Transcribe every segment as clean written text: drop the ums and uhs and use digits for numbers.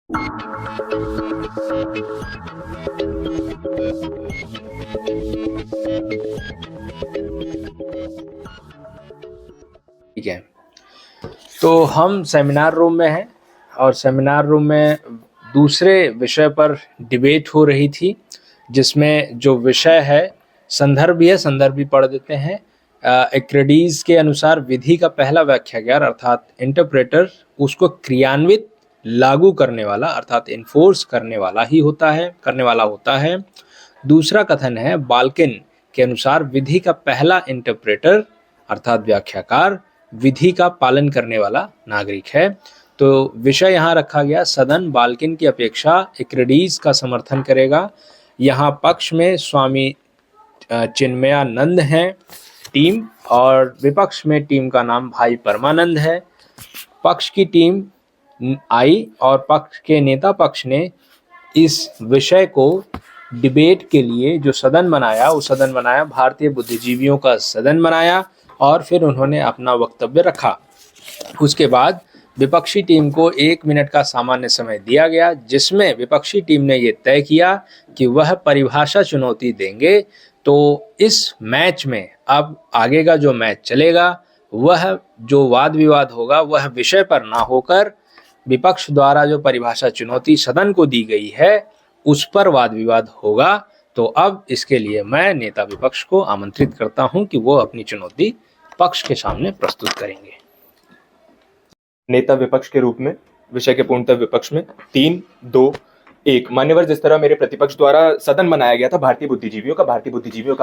ठीक है, तो हम सेमिनार रूम में हैं और सेमिनार रूम में दूसरे विषय पर डिबेट हो रही थी, जिसमें जो विषय है संदर्भ भी है, संदर्भ भी पढ़ देते हैं। एक्रेडीज के अनुसार विधि का पहला व्याख्याकार अर्थात इंटरप्रेटर उसको क्रियान्वित लागू करने वाला अर्थात इन्फोर्स करने वाला होता है। दूसरा कथन है बाल्किन के अनुसार विधि का पहला इंटरप्रेटर अर्थात व्याख्याकार विधि का पालन करने वाला नागरिक है। तो विषय यहाँ रखा गया, सदन बाल्किन की अपेक्षा एक्रेडीज का समर्थन करेगा। यहाँ पक्ष में स्वामी चिन्मयानंद हैं टीम, और विपक्ष में टीम का नाम भाई परमानंद है। पक्ष की टीम आई और पक्ष के नेता पक्ष ने इस विषय को डिबेट के लिए जो सदन बनाया, वो सदन बनाया भारतीय बुद्धिजीवियों का सदन बनाया, और फिर उन्होंने अपना वक्तव्य रखा। उसके बाद विपक्षी टीम को 1 मिनट का सामान्य समय दिया गया, जिसमें विपक्षी टीम ने ये तय किया कि वह परिभाषा चुनौती देंगे। तो इस मैच में अब आगे का जो मैच चलेगा, वह जो वाद विवाद होगा वह विषय पर ना होकर विपक्ष द्वारा जो परिभाषा चुनौती सदन को दी गई है उस पर वाद विवाद होगा। तो अब इसके लिए मैं नेता विपक्ष को आमंत्रित करता हूं कि वो अपनी चुनौती पक्ष के सामने प्रस्तुत करेंगे। नेता विपक्ष के रूप में विषय के पूर्णतः विपक्ष में 3, 2, 1 मान्यवर, जिस तरह मेरे प्रतिपक्ष द्वारा सदन बनाया गया था भारतीय बुद्धिजीवियों का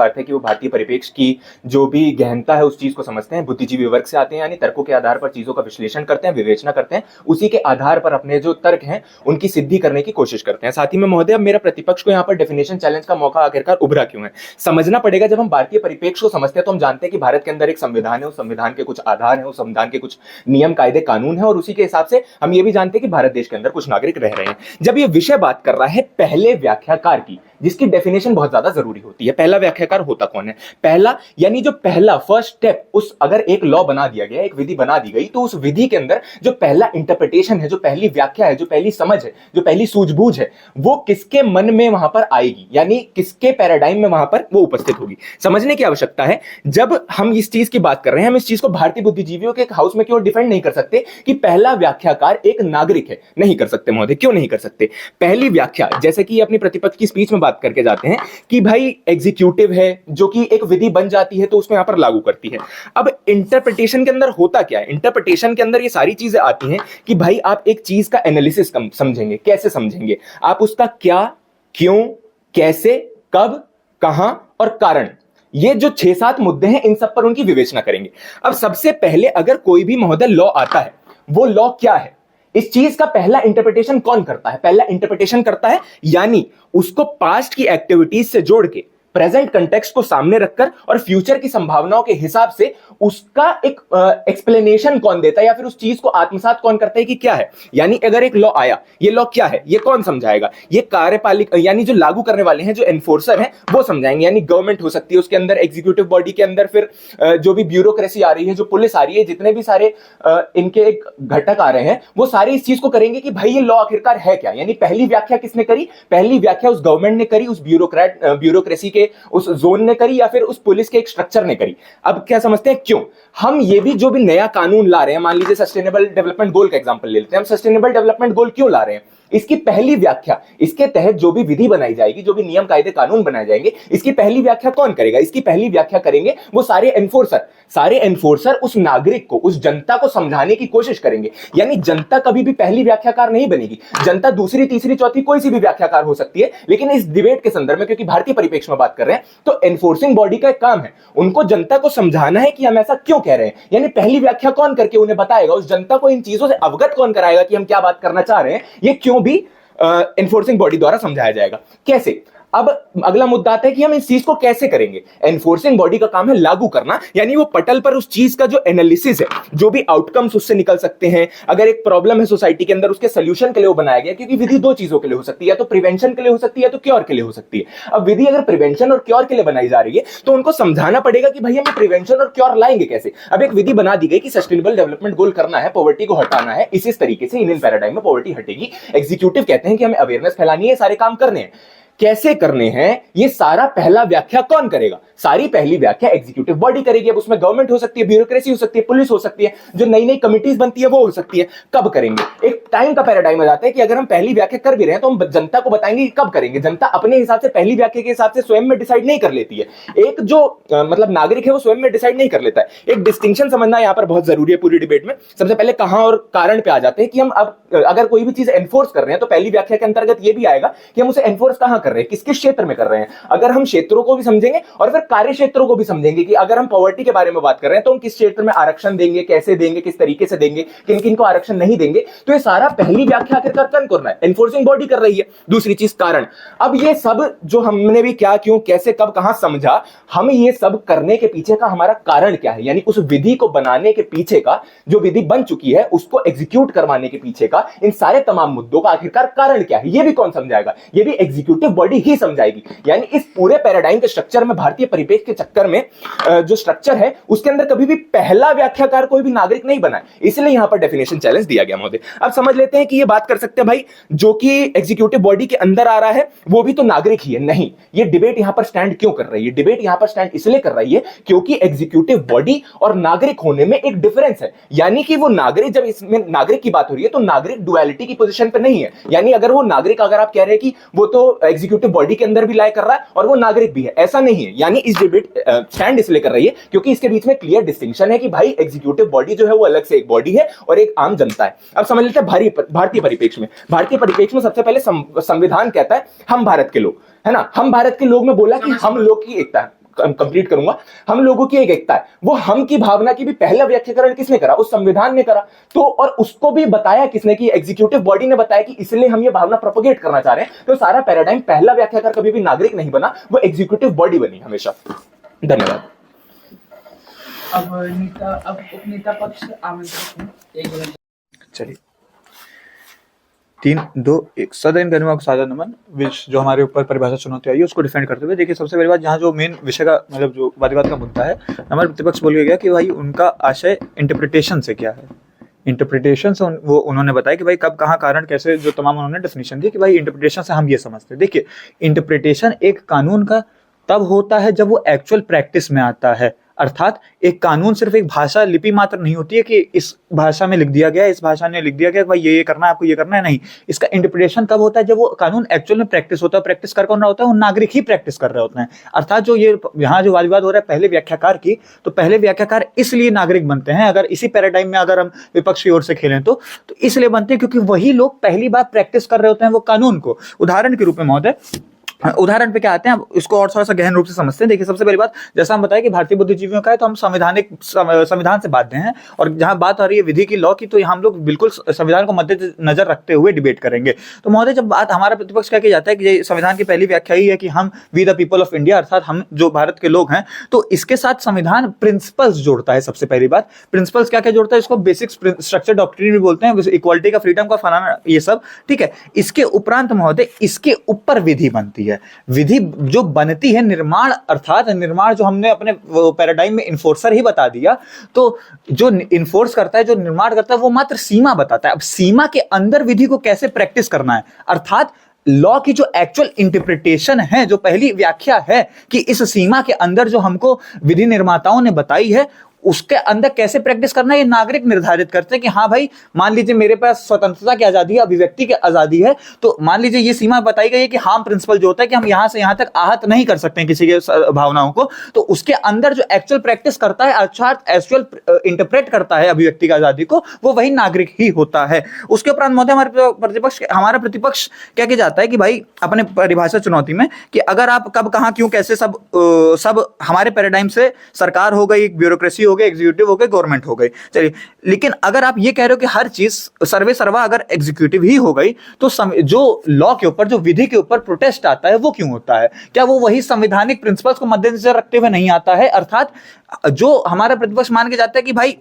अर्थ है कि वो भारतीय परिप्रेक्ष्य की जो भी गहनता है उस चीज को समझते हैं, बुद्धिजीवी वर्ग से आते हैं, यानी तर्कों के आधार पर चीजों का विश्लेषण करते हैं, विवेचना करते हैं, उसी के आधार पर अपने जो तर्क हैं उनकी सिद्धि करने की कोशिश करते हैं। साथ ही में महोदय, अब मेरा प्रतिपक्ष को यहाँ पर डेफिनेशन चैलेंज का मौका आखिरकार उभरा क्यों है, समझना पड़ेगा। जब हम भारतीय परिप्रेक्ष्य को समझते हैं तो हम जानते हैं कि भारत के अंदर एक संविधान है, उस संविधान के कुछ आधार है, उस संविधान के कुछ नियम कायदे कानून है, और उसी के हिसाब से हम ये भी जानते हैं कि भारत देश के अंदर कुछ नागरिक रह रहे हैं। जब ये विषय बात कर रहा है पहले व्याख्याकार की, जिसकी डेफिनेशन बहुत ज्यादा जरूरी होती है, पहला व्याख्याकार होता कौन है? पहला यानी जो पहला फर्स्ट स्टेप, उस अगर एक लॉ बना दिया गया, एक विधि बना दी गई, तो उस विधि के अंदर जो पहला इंटरप्रिटेशन है, जो पहली व्याख्या है, जो पहली समझ है, जो पहली सूझबूझ है, वो किसके मन में वहां पर आएगी, यानी किसके पैराडाइम में वहां पर वो उपस्थित होगी, समझने की आवश्यकता है। जब हम इस चीज की बात कर रहे हैं, हम इस चीज को भारतीय बुद्धिजीवियों के हाउस में क्यों डिफेंड नहीं कर सकते कि पहला व्याख्याकार एक नागरिक है? नहीं कर सकते महोदय, क्यों नहीं कर सकते? पहली व्याख्या, जैसे कि अपनी प्रतिपक्ष की स्पीच में बात करके जाते हैं कि भाई एग्जीक्यूटिव है जो कि एक विधि बन जाती है तो उसमें यहां पर लागू करती है। अब इंटरप्रिटेशन के अंदर होता क्या है? इंटरप्रिटेशन के अंदर ये सारी चीजें आती हैं कि भाई आप एक चीज का एनालिसिस समझेंगे, कैसे समझेंगे, आप उसका क्या, क्यों, कैसे, कब, कहां और कारण, ये जो 6-7 मुद्दे हैं, इन सब पर उनकी विवेचना करेंगे। अब सबसे पहले अगर कोई भी महोदय लॉ आता है, वो लॉ क्या है, इस चीज का पहला इंटरप्रिटेशन कौन करता है? पहला इंटरप्रिटेशन करता है, यानी उसको पास्ट की एक्टिविटीज से जोड़ के प्रेजेंट कंटेक्स्ट को सामने रखकर और फ्यूचर की संभावनाओं के हिसाब से उसका एक एक्सप्लेनेशन कौन देता है, या फिर उस चीज को आत्मसात कौन करता है कि क्या है। यानी अगर एक लॉ आया, ये लॉ क्या है, ये कौन समझाएगा? ये कार्यपालिका यानी जो लागू करने वाले हैं, जो एनफोर्सर हैं, वो समझाएंगे। यानी गवर्नमेंट हो सकती है, उसके अंदर एग्जीक्यूटिव बॉडी के अंदर फिर जो भी ब्यूरोक्रेसी आ रही है, जो पुलिस आ रही है, जितने भी सारे इनके एक घटक आ रहे हैं, वो सारे इस चीज को करेंगे कि भाई ये लॉ आखिरकार है क्या। यानी पहली व्याख्या किसने करी? पहली व्याख्या उस गवर्नमेंट ने करी, उस ब्यूरोक्रेसी के उस जोन ने करी, या फिर उस पुलिस के एक स्ट्रक्चर ने करी। अब क्या समझते हैं क्यों हम ये भी जो भी नया कानून ला रहे हैं, मान लीजिए सस्टेनेबल डेवलपमेंट गोल का एग्जांपल ले लेते हैं, हम सस्टेनेबल डेवलपमेंट गोल क्यों ला रहे हैं? इसकी पहली व्याख्या, इसके तहत जो भी विधि बनाई जाएगी, जो भी नियम कायदे कानून बनाए जाएंगे, इसकी पहली व्याख्या कौन करेगा? इसकी पहली व्याख्या करेंगे वो सारे एनफोर्सर उस नागरिक को, उस जनता को समझाने की कोशिश करेंगे। यानी जनता कभी भी पहली व्याख्याकार नहीं बनेगी, जनता दूसरी, तीसरी, चौथी कोई सी भी व्याख्याकार हो सकती है। लेकिन इस डिबेट के संदर्भ में, क्योंकि भारतीय परिप्रेक्ष्य में बात कर रहे हैं, तो एनफोर्सिंग बॉडी का एक काम है, उनको जनता को समझाना है कि हम ऐसा क्यों कह रहे हैं। यानी पहली व्याख्या कौन करके उन्हें बताएगा, उस जनता को इन चीजों से अवगत कौन कराएगा कि हम क्या बात करना चाह रहे हैं, ये क्यों भी एनफोर्सिंग बॉडी द्वारा समझाया जाएगा। कैसे? अब अगला मुद्दा आता है कि हम इस चीज को कैसे करेंगे। एनफोर्सिंग बॉडी का काम है लागू करना, यानी वो पटल पर उस चीज का जो एनालिसिस है, जो भी आउटकम्स उससे निकल सकते हैं, अगर एक प्रॉब्लम है सोसाइटी के अंदर, उसके सोल्यूशन के लिए वो बनाया गया। क्योंकि विधि दो चीजों के लिए हो सकती है, या तो प्रिवेंशन के लिए हो सकती है, या तो क्योर के लिए हो सकती है। अब विधि अगर प्रिवेंशन और क्योर के लिए बनाई जा रही है तो उनको समझाना पड़ेगा कि भाई हम प्रिवेंशन और क्योर लाएंगे कैसे। अब एक विधि बना दी गई कि सस्टेनेबल डेवलपमेंट गोल करना है, पॉवर्टी को हटाना है, इस तरीके से इंडियन पैराडाइम में पॉवर्टी हटेगी। एग्जीक्यूटिव कहते हैं कि हमें अवेयरनेस फैलानी है, सारे काम करने हैं। कैसे करने हैं ये सारा पहला व्याख्या कौन करेगा? सारी पहली व्याख्या एग्जीक्यूटिव बॉडी करेगी। अब उसमें गवर्नमेंट हो सकती है, ब्यूरोक्रेसी हो सकती है, पुलिस हो सकती है, जो नई नई कमिटीज बनती है वो हो सकती है। कब करेंगे? एक टाइम का पैराडाइम आ जाता है कि अगर हम पहली व्याख्या कर भी रहे हैं तो हम जनता को बताएंगे कि कब करेंगे। जनता अपने हिसाब से पहली व्याख्या के हिसाब से स्वयं में डिसाइड नहीं कर लेती है। एक जो मतलब नागरिक है वो स्वयं में डिसाइड नहीं कर लेता है। एक डिस्टिंक्शन समझना यहां पर बहुत जरूरी है पूरी डिबेट में। सबसे पहले कहां और कारण पे आ जाते हैं कि हम अब अगर कोई भी चीज एनफोर्स कर रहे हैं तो पहली व्याख्या के अंतर्गत ये भी आएगा कि हम उसे एनफोर्स कहां कर रहे हैं, किस किस क्षेत्र में कर रहे हैं। अगर हम क्षेत्रों को भी समझेंगे और फिर कार्य क्षेत्रों को भी समझेंगे कि अगर हम पॉवर्टी के बारे में बात कर रहे हैं तो हम किस क्षेत्र में आरक्षण देंगे, कैसे देंगे, किस तरीके से देंगे, किन किन को आरक्षण नहीं देंगे। तो ये सारा पहली व्याख्या आखिरकार कौन कर रहा है? एनफोर्सिंग बॉडी कर रही है। दूसरी चीज कारण। अब ये सब जो हमने भी क्या, क्यों, कैसे, कब, कहां समझा, हम ये सब करने के पीछे का हमारा कारण क्या है, यानी उस विधि को बनाने के पीछे का, जो विधि बन चुकी है उसको एग्जीक्यूट करवाने के पीछे का, इन सारे तमाम मुद्दों का आखिरकार कारण क्या है, ये भी कौन समझाएगा? ये भी एग्जीक्यूटिव बॉडी ही समझाएगी। यानी इस पूरे पैराडाइम के स्ट्रक्चर में, भारतीय परिपेक्ष के चक्कर में जो स्ट्रक्चर है उसके अंदर कभी भी पहला व्याख्याकार कोई भी नागरिक नहीं बना है। इसलिए यहां पर डेफिनेशन चैलेंज दिया गया महोदय। अब समझ लेते हैं कि ये बात कर सकते हैं भाई, जो कि एग्जीक्यूटिव बॉडी के अंदर आ रहा है वो भी तो नागरिक ही है। नहीं, ये डिबेट यहां पर स्टैंड क्यों कर रही है? डिबेट यहां पर स्टैंड इसलिए कर रही है क्योंकि एग्जीक्यूटिव बॉडी और नागरिक होने में एक डिफरेंस है। यानी कि वो नागरिक, जब इसमें नागरिक की बात हो रही है तो नागरिक डुअलिटी की पोजीशन पे नहीं है। यानी अगर वो नागरिक, अगर आप कह रहे हैं कि वो तो एग्जीक्यूटिव बॉडी के अंदर भी लाए कर रहा है और वो नागरिक भी है, ऐसा नहीं है। यानी इस डिबेट स्टैंड इसलिए कर रही है क्योंकि इसके बीच में क्लियर डिस्टिंक्शन है कि भाई एग्जीक्यूटिव बॉडी जो है वो अलग से एक बॉडी है और एक आम जनता है। अब समझ लेते हैं भारतीय परिप्रेक्ष्य में। भारतीय परिप्रेक्ष्य में सबसे पहले संविधान कहता है हम भारत के लोग, है ना। हम भारत के लोग में बोला कि हम लोग की एकता है, कंप्लीट करूंगा, हम लोगों की एक एकता है। वो हम की भावना की भी पहला व्याख्याकरण किसने करा? उस संविधान ने करा। तो और उसको भी बताया किसने? कि एग्जीक्यूटिव बॉडी ने बताया कि इसलिए हम ये भावना प्रोपोगेट करना चाह रहे हैं। तो सारा पैराडाइम, पहला व्याख्याकार कभी भी नागरिक नहीं बना, वो एग्जीक्यूटिव बॉडी बनी हमेशा। धन्यवाद। अब उपनेता पक्ष आमंत्रित हैं। चलिए, 3, 2, 1 सदन गणिमा को साझा नमन। जो हमारे ऊपर परिभाषा चुनौती आई है उसको डिफेंड करते हुए, देखिए सबसे पहली बात, यहाँ जो मेन विषय का मतलब जो वाद विवाद का मुद्दा है, हमारे प्रतिपक्ष बोल के गया कि भाई उनका आशय इंटरप्रिटेशन से क्या है। इंटरप्रिटेशन से वो उन्होंने बताया कि भाई कब, कहाँ, कारण, कैसे, जो तमाम उन्होंने डेफिनेशन दी कि भाई इंटरप्रिटेशन से हम ये समझते हैं। देखिए, इंटरप्रिटेशन एक कानून का तब होता है जब वो एक्चुअल प्रैक्टिस में आता है। अर्थात एक कानून सिर्फ एक भाषा लिपि मात्र नहीं होती है कि इस भाषा में लिख दिया गया, इस भाषा में लिख दिया गया भाई ये करना है, आपको ये करना है। नहीं, इसका इंटरप्रिटेशन कब होता है? जब वो कानून एक्चुअल में प्रैक्टिस होता है। प्रैक्टिस कर कौन रहा होता है? वो नागरिक ही प्रैक्टिस कर रहे होते हैं। अर्थात जो ये यहाँ जो वाद विवाद हो रहा है पहले व्याख्याकार की, तो पहले व्याख्याकार इसलिए नागरिक बनते हैं, अगर इसी पैराडाइम में अगर हम विपक्ष की ओर से खेलें तो इसलिए बनते हैं क्योंकि वही लोग पहली बार प्रैक्टिस कर रहे होते हैं वो कानून को। उदाहरण के रूप में महोदय, उदाहरण पे क्या आते हैं, इसको और थोड़ा सा गहन रूप से समझते हैं। देखिए, सबसे पहली बात, जैसा हम बताया कि भारतीय बुद्धिजीवियों का है तो हम संविधान से बाध्य हैं, और जहां बात आ रही है विधि की, लॉ की, तो हम लोग बिल्कुल संविधान को मद्देनजर रखते हुए डिबेट करेंगे। तो महोदय, जब बात हमारा प्रतिपक्ष क्या किया जाता है कि संविधान की पहली व्याख्या ही है कि हम we the people of India, अर्थात हम जो भारत के लोग हैं, तो इसके साथ संविधान प्रिंसिपल्स जोड़ता है। सबसे पहली बात, प्रिंसिपल्स क्या क्या जोड़ता है? इसको बेसिक स्ट्रक्चर डॉक्ट्रिन भी बोलते हैं, इक्वालिटी का, फ्रीडम का, फलाना, ये सब ठीक है। इसके उपरांत महोदय इसके ऊपर विधि बनती है। विधि जो बनती है निर्माण, अर्थात निर्माण जो हमने अपने पैराडाइम में इन्फोर्सर ही बता दिया, तो जो इन्फोर्स करता है, जो निर्माण करता है, वो मात्र सीमा बताता है। अब सीमा के अंदर विधि को कैसे प्रैक्टिस करना है, अर्थात लॉ की जो एक्चुअल इंटरप्रिटेशन है, जो पहली व्याख्या है कि इस सीमा के अंदर जो हमको विधि निर्माताओं ने बताई है, उसके अंदर कैसे प्रैक्टिस करना है, ये नागरिक निर्धारित करते हैं कि हाँ भाई, मान लीजिए मेरे पास स्वतंत्रता की आजादी है, अभिव्यक्ति की आजादी है, तो मान लीजिए ये सीमा बताई गई है कि हार्म प्रिंसिपल जो होता है कि हम यहां से यहां तक आहत नहीं कर सकते हैं किसी के भावनाओं को, तो उसके अंदर जो एक्चुअल प्रैक्टिस करता है, अर्थात एक्चुअल इंटरप्रेट करता है अभिव्यक्ति की आजादी को, वो वही नागरिक ही होता है। उसके उपरांत महोदय हमारा प्रतिपक्ष क्या किया जाता है कि भाई अपने परिभाषा चुनौती में कि अगर आप कब, कहां, क्यों, कैसे, सब हमारे पैराडाइम से सरकार हो गई, ब्यूरोक्रेसी हो हो गए, एग्जीक्यूटिव हो गए, गवर्नमेंट हो गई, चलिए। लेकिन अगर आप ये कह रहे हो कि हर चीज सर्वे सर्वा अगर एग्जीक्यूटिव ही हो गई, तो जो लॉ के ऊपर, जो विधि के ऊपर प्रोटेस्ट आता है वो क्यों होता है? क्या वो वही संवैधानिक प्रिंसिपल्स को मद्देनजर रखते हुए नहीं आता है? अर्थात जो हमारा प्रतिपक्ष मान के जाता है कि भाई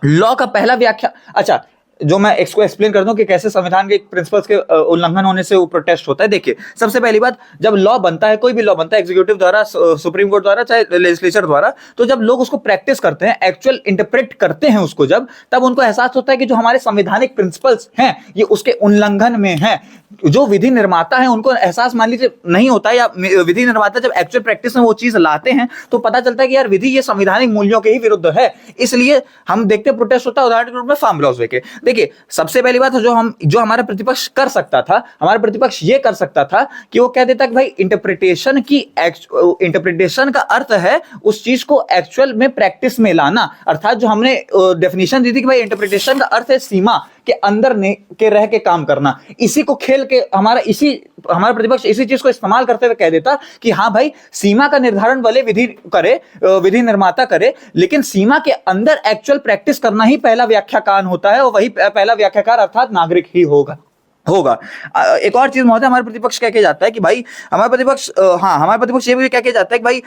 लॉ का पहला व्याख्या, अच्छा जो मैं इसको एक्सप्लेन कर दूं कि कैसे संविधान के प्रिंसिपल्स के उल्लंघन होने से वो प्रोटेस्ट होता है। देखिए, सबसे पहली बात, जब लॉ बनता है, कोई भी लॉ बनता है, एग्जीक्यूटिव द्वारा, सुप्रीम कोर्ट द्वारा, चाहे लेजिस्लेचर द्वारा, तो जब लोग उसको प्रैक्टिस करते हैं, एक्चुअल इंटरप्रेट करते हैं उसको, तब उनको एहसास होता है कि जो हमारे संवैधानिक प्रिंसिपल्स हैं ये उसके उल्लंघन में है। जो विधि निर्माता है उनको एहसास मान लीजिए नहीं होता है, या विधि निर्माता जब एक्चुअल प्रैक्टिस में वो चीज लाते हैं तो पता चलता है कि यार विधि ये संवैधानिक मूल्यों के ही विरुद्ध है। इसलिए हम देखते हैं प्रोटेस्ट होता है उदाहरण के रूप में फार्म लॉज लेके। देखिए, सबसे पहली बात जो हमारा प्रतिपक्ष कर सकता था, हमारा प्रतिपक्ष ये कर सकता था कि वो कह देता कि भाई इंटरप्रिटेशन का अर्थ है उस चीज को एक्चुअल में प्रैक्टिस में लाना। अर्थात जो हमने डेफिनेशन दी थी कि भाई इंटरप्रिटेशन का अर्थ है सीमा के अंदर के रह के काम करना। इसी को खेल के हमारा प्रतिपक्ष इसी चीज को इस्तेमाल करते हुए कह देता कि हाँ भाई, सीमा का निर्धारण भले विधि निर्माता करे, लेकिन सीमा के अंदर एक्चुअल प्रैक्टिस करना ही पहला व्याख्याकार होता है, और वही पहला व्याख्याकार अर्थात नागरिक ही होगा। एक और चीज महोदय, हमारे प्रतिपक्ष कह के जाता है कि भाई हमारा प्रतिपक्ष ये भी कह के जाता है कि भाई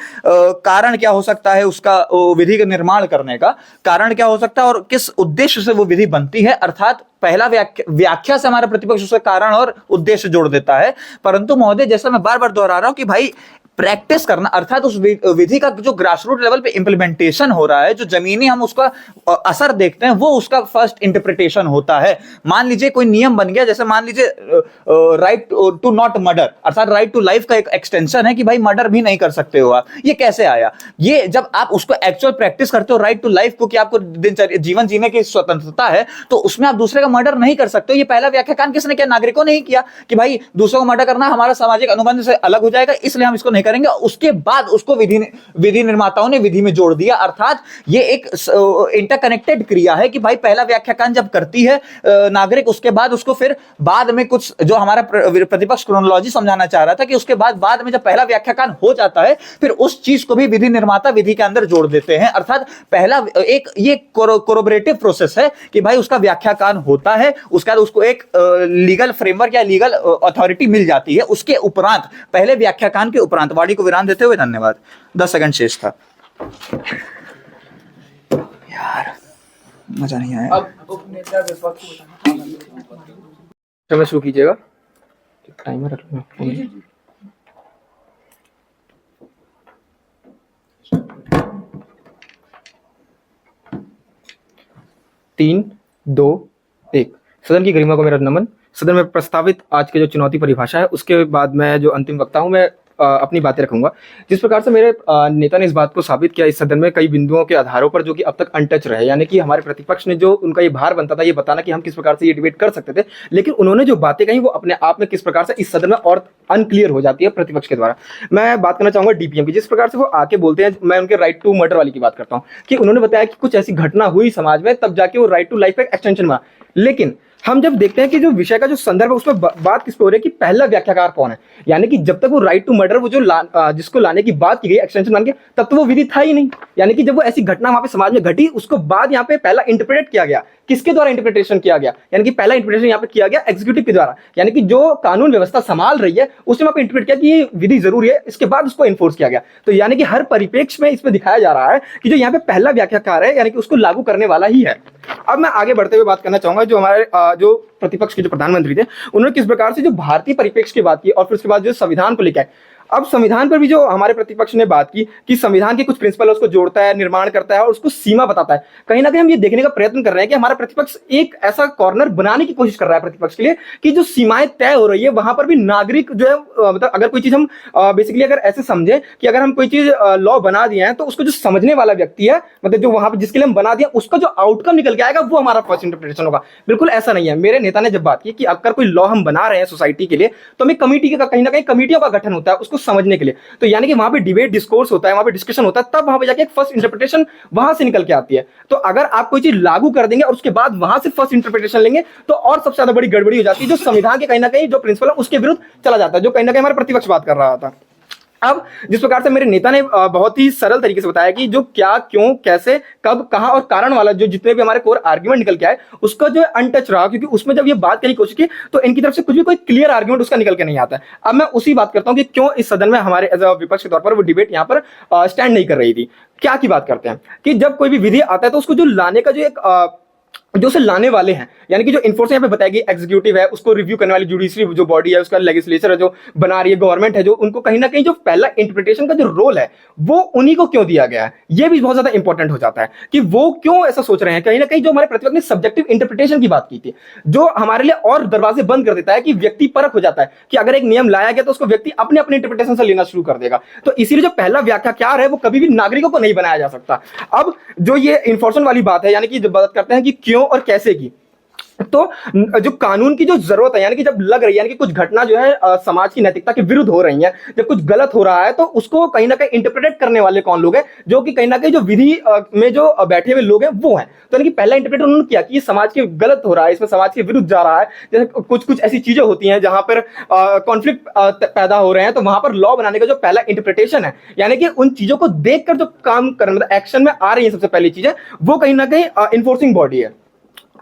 कारण क्या हो सकता है उसका, विधि का निर्माण करने का कारण क्या हो सकता है और किस उद्देश्य से वो विधि बनती है। अर्थात पहला व्याख्या से हमारा प्रतिपक्ष उसका कारण और उद्देश्य जोड़ देता है। परंतु महोदय, जैसा मैं बार बार दोहरा रहा हूं कि भाई प्रैक्टिस करना, अर्थात उस विधि का जो ग्रासरूट लेवल पे इंप्लीमेंटेशन हो रहा है, जो जमीनी हम उसका असर देखते हैं, वो उसका फर्स्ट इंटरप्रिटेशन होता है। मान लीजिए कोई नियम बन गया, जैसे मान लीजिए राइट टू नॉट मर्डर, अर्थात राइट टू लाइफ का एक एक्सटेंशन है कि भाई मर्डर भी नहीं कर सकते हो आप। ये कैसे आया? ये जब आप उसको एक्चुअल प्रैक्टिस करते हो राइट टू लाइफ को, कि आपको जीवन जीने की स्वतंत्रता है, तो उसमें आप दूसरे का मर्डर नहीं कर सकते हो। ये पहला व्याख्यान किसने किया? नागरिकों ने ही किया कि भाई दूसरों को मर्डर करना हमारा सामाजिक अनुबंध से अलग हो जाएगा, इसलिए हम इसको नहीं करेंगे। उसके बाद उसको विधि निर्माताओं ने विधि में जोड़ दिया। अर्थात ये एक इंटरकनेक्टेड क्रिया है कि भाई पहला व्याख्यान जब करती है नागरिक, उसके बाद उसको फिर बाद में कुछ, जो हमारा प्रतिपक्ष क्रोनोलॉजी समझाना चाह रहा था कि उसके बाद में जब पहला व्याख्यान हो जाता है, फिर उस चीज को भी विधि निर्माता विधि के अंदर जोड़ देते हैं। अर्थात पहला ये कोरोबरेटिव प्रोसेस है कि भाई उसका व्याख्यान होता है, उसके बाद उसको एक लीगल फ्रेमवर्क या लीगल अथॉरिटी मिल जाती है। उसके उपरांत, पहले व्याख्यान के उपरांत, वाणी को विराम देते हुए धन्यवाद। 10 सेकंड शेष था यार, मजा नहीं आया। अब उपनेता विपक्ष को बताना। समय शुरू कीजिएगा, टाइमर रख लो। 3, 2, 1। सदन की गरिमा को मेरा नमन। सदन में प्रस्तावित आज के जो चुनौती परिभाषा है, उसके बाद मैं जो अंतिम वक्ता हूं, मैं अपनी बातें रखूंगा। जिस प्रकार से मेरे नेता ने इस बात को साबित किया इस सदन में कई बिंदुओं के आधारों पर, जो कि अब तक अनटच रहे, यानी कि हमारे प्रतिपक्ष ने जो उनका ये भार बनता था ये बताना कि हम किस प्रकार से ये डिबेट कर सकते थे, लेकिन उन्होंने जो बातें कही वो अपने आप में किस प्रकार से इस सदन में और अनक्लियर हो जाती है प्रतिपक्ष के द्वारा। मैं बात करना चाहूंगा डीपीएम की। जिस प्रकार से वो आके बोलते हैं, मैं उनके राइट टू मर्डर वाली की बात करता हूँ, कि उन्होंने बताया कि कुछ ऐसी घटना हुई समाज में, तब जाके वो राइट टू लाइफ का एक्सटेंशन हुआ। लेकिन हम जब देखते हैं कि जो विषय का जो संदर्भ है उसमें बात किस पे हो रही है कि पहला व्याख्याकार कौन है, यानी कि जब तक वो राइट टू मर्डर वो जो जिसको लाने की बात की गई एक्सटेंशन मान के, तब तो वो विधि था ही नहीं। यानी कि जब वो ऐसी घटना वहां पे समाज में घटी, उसको बाद यहाँ पे पहला इंटरप्रेट किया गया। किसके द्वारा इंटरप्रिटेशन किया गया? यानी कि पहला इंटरप्रिटेशन यहाँ पे किया गया एग्जीक्यूटिव के द्वारा, यानी कि जो कानून व्यवस्था संभाल रही है उसने वहां पे इंटरप्रेट किया कि ये विधि जरूरी है, इसके बाद उसको इन्फोर्स किया गया। तो यानी कि हर परिप्रेक्ष्य में इसमें दिखाया जा रहा है कि जो यहाँ पे पहला व्याख्याकार है, यानी कि उसको लागू करने वाला ही है। अब मैं आगे बढ़ते हुए बात करना चाहूंगा, जो हमारे जो प्रतिपक्ष के जो प्रधानमंत्री थे, उन्होंने किस प्रकार से जो भारतीय परिप्रेक्ष्य की बात की और फिर उसके बाद जो संविधान को लेकर अब संविधान पर भी जो हमारे प्रतिपक्ष ने बात की कि संविधान के कुछ प्रिंसिपल उसको जोड़ता है, निर्माण करता है और उसको सीमा बताता है। कहीं ना कहीं हम ये देखने का प्रयत्न कर रहे हैं कि हमारा प्रतिपक्ष एक ऐसा कॉर्नर बनाने की कोशिश कर रहा है प्रतिपक्ष के लिए कि जो सीमाएं तय हो रही है वहां पर भी नागरिक जो है, मतलब अगर कोई चीज हम बेसिकली अगर ऐसे समझे कि अगर हम कोई चीज लॉ बना दिए हैं, तो उसको जो समझने वाला व्यक्ति है, मतलब जो वहां पर जिसके लिए हम बना दिया, उसका जो आउटकम निकल के आएगा वो हमारा फर्स्ट इंटरप्रिटेशन होगा। बिल्कुल ऐसा नहीं है। मेरे नेता ने जब बात की कि अगर कोई लॉ हम बना रहे हैं सोसाइटी के लिए, तो हमें कमिटी का, कहीं ना कहीं कमिटियों का गठन होता है उसको समझने के लिए। तो यानी कि वहां पे डिबेट डिस्कोर्स होता है, वहां पे डिस्कशन होता है, तब वहां पे जाके एक फर्स्ट इंटरप्रिटेशन वहां से निकल के आती है। तो अगर आप कोई चीज लागू कर देंगे और उसके बाद वहां से फर्स्ट इंटरप्रिटेशन लेंगे, तो और सबसे ज्यादा बड़ी गड़बड़ी हो जाती है, जो संविधान के कहीं ना कहीं जो प्रिंसिपल है उसके विरुद्ध चला जाता है, जो कहीं ना कहीं हमारा प्रतिपक्ष बात कर रहा था। अब जिस प्रकार से मेरे नेता ने बहुत ही सरल तरीके से बताया कि जो क्या, क्यों, कैसे, कब, कहां और कारण वाला जो जितने भी हमारे कोर आर्ग्यूमेंट निकल के आए उसका जो अनटच रहा, क्योंकि उसमें जब ये बात करने की कोशिश की तो इनकी तरफ से कुछ भी कोई क्लियर आर्ग्यूमेंट उसका निकल के नहीं आता है। अब मैं उसी बात करता हूं कि क्यों इस सदन में हमारे एज अ विपक्ष के तौर पर वो डिबेट यहां पर स्टैंड नहीं कर रही थी। क्या की बात करते हैं कि जब कोई भी विधि आता है तो उसको जो लाने का जो एक जो उसे लाने वाले हैं, यानी कि जो इन्फोर्स यहाँ पे बताएगी एग्जीक्यूटिव है, उसको रिव्यू करने वाली जुडिशरी जो बॉडी है, उसका लेजिस्लेचर है जो बना रही है, गवर्नमेंट है जो, उनको कहीं ना कहीं जो पहला इंटरप्रिटेशन का जो रोल है वो उन्हीं को क्यों दिया गया है, ये भी बहुत ज्यादा इंपॉर्टेंट हो जाता है कि वो क्यों ऐसा सोच रहे हैं। कहीं ना कहीं जो हमारे प्रतिपक्ष ने सब्जेक्टिव इंटरप्रिटेशन की बात की थी, जो हमारे लिए और दरवाजे बंद कर देता है कि व्यक्ति परख हो जाता है कि अगर एक नियम लाया गया तो उसको व्यक्ति अपने अपने इंटरप्रिटेशन से लेना शुरू कर देगा। तो इसीलिए जो पहला व्याख्याकार है वो कभी भी नागरिकों को नहीं बनाया जा सकता। अब जो ये इन्फोर्समेंट वाली बात है, यानी कि जब बात करते हैं कि क्यों और कैसे की, तो जो कानून की जो जरूरत है, यानी कि जब लग रही है, यानी कि कुछ घटना जो है समाज की नैतिकता के विरुद्ध हो रही है, जब कुछ गलत हो रहा है तो उसको कहीं ना कहीं इंटरप्रेट करने वाले कौन लोग हैं, जो कि कहीं ना कहीं जो विधि में जो बैठे हुए लोग हैं वो हैं। तो यानी कि पहला इंटरप्रेट उन्होंने किया कि ये समाज के गलत हो रहा है, इसमें समाज के विरुद्ध जा रहा है, जैसे कुछ कुछ ऐसी चीजें होती हैं जहां पर कॉन्फ्लिक्ट पैदा हो रहे हैं, तो वहां पर लॉ बनाने का जो पहला इंटरप्रिटेशन है, यानी कि उन चीजों को देखकर जो काम करना, मतलब एक्शन में आ रही है सबसे पहली चीजें, वो कहीं ना कहीं इन्फोर्सिंग बॉडी है।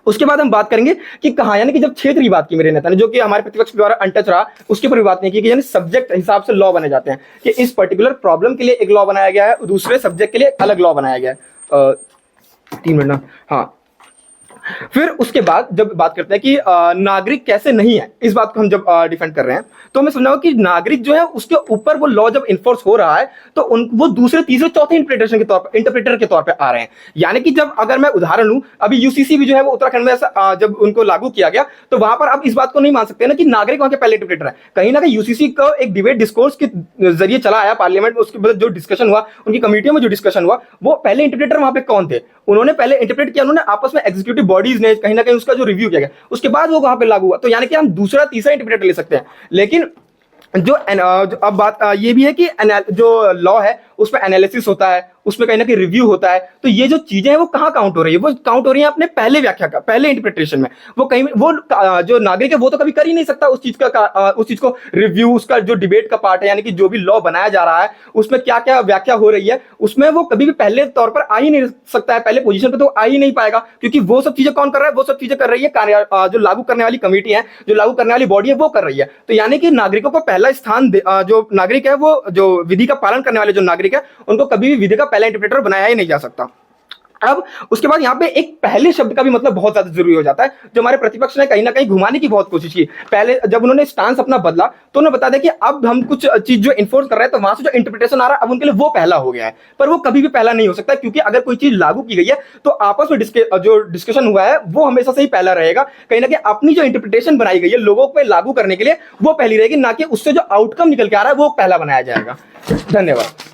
उसके बाद हम बात करेंगे कि कहां, यानी कि जब क्षेत्र की बात की मेरे नेता ने, जो कि हमारे प्रतिपक्ष द्वारा अनटच रहा, उसके ऊपर भी बात नहीं की कि यानी सब्जेक्ट हिसाब से लॉ बने जाते हैं कि इस पर्टिकुलर प्रॉब्लम के लिए एक लॉ बनाया गया है, दूसरे सब्जेक्ट के लिए अलग लॉ बनाया गया है। 3 मिनट ना, हाँ। फिर उसके बाद जब बात करते हैं कि नागरिक कैसे नहीं है, इस बात को हम जब डिफेंड कर रहे हैं तो मैं समझाऊंगा कि नागरिक जो है उसके ऊपर वो लॉ जब इन्फोर्स हो रहा है तो वो दूसरे तीसरे चौथे इंटरप्रेटर के तौर पे आ रहे हैं। यानी कि जब अगर मैं उदाहरण लूं, अभी यूसीसी भी जो है वो उत्तराखंड में ऐसा जब उनको लागू किया गया तो वहां पर आप इस बात को नहीं मान सकते ना कि नागरिक वहां के पहले इंटरप्रेटर है। कहीं ना कहीं यूसीसी का एक डिबेट डिस्कोर्स के जरिए चला आया पार्लियामेंट में, उसके बाद जो डिस्कशन हुआ, उनकी कमेटियों में जो डिस्कशन हुआ, वो पहले इंटरप्रेटर वहां पे कौन थे, उन्होंने पहले इंटरप्रेट किया, उन्होंने आपस में एग्जीक्यूटिव बॉडीज ने कहीं ना कहीं उसका जो रिव्यू किया गया, उसके बाद वो वहां पे लागू हुआ। तो यानी कि हम दूसरा तीसरा इंटरप्रेटर ले सकते हैं, लेकिन जो अब बात ये भी है कि जो लॉ है उसमें एनालिसिस होता है, उसमें कहीं ना कहीं रिव्यू होता है। तो ये जो चीजें हैं वो कहाँ काउंट हो रही है, वो काउंट हो रही है अपने पहले व्याख्या का, पहले इंटरप्रिटेशन में। वो कहीं वो जो नागरिक है वो तो कभी कर ही नहीं सकता उस चीज को रिव्यू, उसका जो डिबेट का पार्ट है, यानी कि जो भी लॉ बनाया जा रहा है उसमें क्या क्या व्याख्या हो रही है, उसमें वो कभी भी पहले तौर पर आ ही नहीं सकता है, पहले पोजीशन पर तो आ ही नहीं पाएगा, क्योंकि वो सब चीजें कौन कर रहा है, वो सब चीजें कर रही है जो लागू करने वाली कमेटी है, जो लागू करने वाली बॉडी है वो कर रही है। तो यानी कि नागरिकों को पहला स्थान जो नागरिक है, वो जो विधि का पालन करने वाले जो नागरिक है, उनको कभी भी विधि का पहला इंटरप्रेटर बनाया ही नहीं जा सकता। अब उसके बाद यहाँ पे एक पहले शब्द का भी मतलब बहुत ज्यादा जरूरी हो जाता है, जो हमारे प्रतिपक्ष ने कहीं ना कहीं घुमाने की बहुत कोशिश की। पहले जब उन्होंने स्टांस अपना बदला तो उन्होंने बता दिया कि अब हम कुछ चीज जो इन्फोर्स कर रहे हैं तो वहां से जो इंटरप्रिटेशन आ रहा है अब उनके लिए वो पहला हो गया है, पर वो कभी भी पहला नहीं हो सकता, क्योंकि अगर कोई चीज लागू की गई है तो आपस में जो डिस्कशन हुआ है वो हमेशा से ही पहला रहेगा। कहीं ना कहीं अपनी जो इंटरप्रिटेशन बनाई गई है लोगों पे लागू करने के लिए वो पहली रहेगी, ना कि उससे जो आउटकम निकल के आ रहा है वो पहला बनाया जाएगा। धन्यवाद।